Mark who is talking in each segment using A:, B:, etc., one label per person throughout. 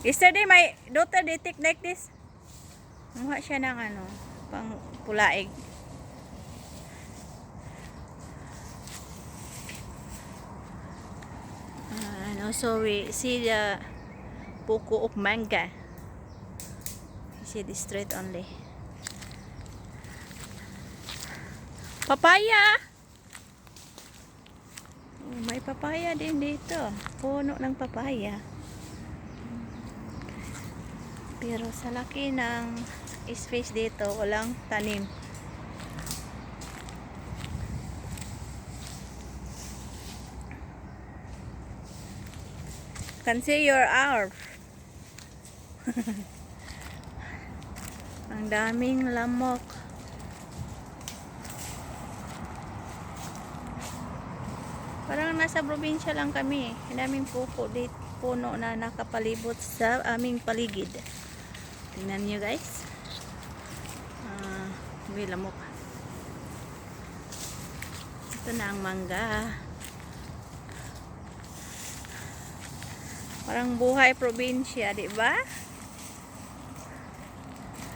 A: Yesterday, my daughter, they take like this. Muha siya ng ano, pang pulaig. And also, we see the poko of manga. You see this straight only. Papaya! Oh, may papaya din dito. Puno ng papaya. Pero sa laki ng space dito, walang tanim. Can see your arm. Ang daming lamok. Parang nasa probinsya lang kami. Ang daming puno na nakapalibot sa aming paligid. Tingnan nyo guys. May lamok. Ito na ang mangga. Parang buhay probinsya, di ba?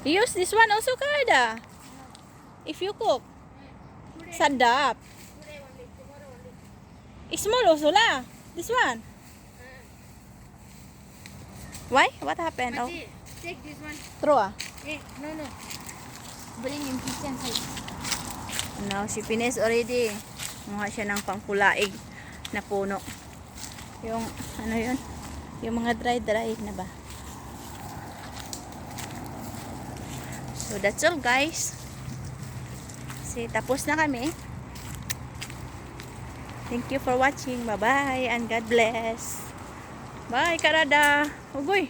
A: Use this one also kada. If you cook. Sadap. Small also lah. This one. Why? What happened? Oh.
B: Take this one.
A: Throw ah.
B: No. Bring in kitchen side.
A: Now, she finished already. Muha siya ng pangpulaig na puno. Yung, ano yun? Yung mga dry na ba? So, that's all guys. Kasi tapos na kami. Thank you for watching. Bye-bye and God bless. Bye, Karada. Ugoy.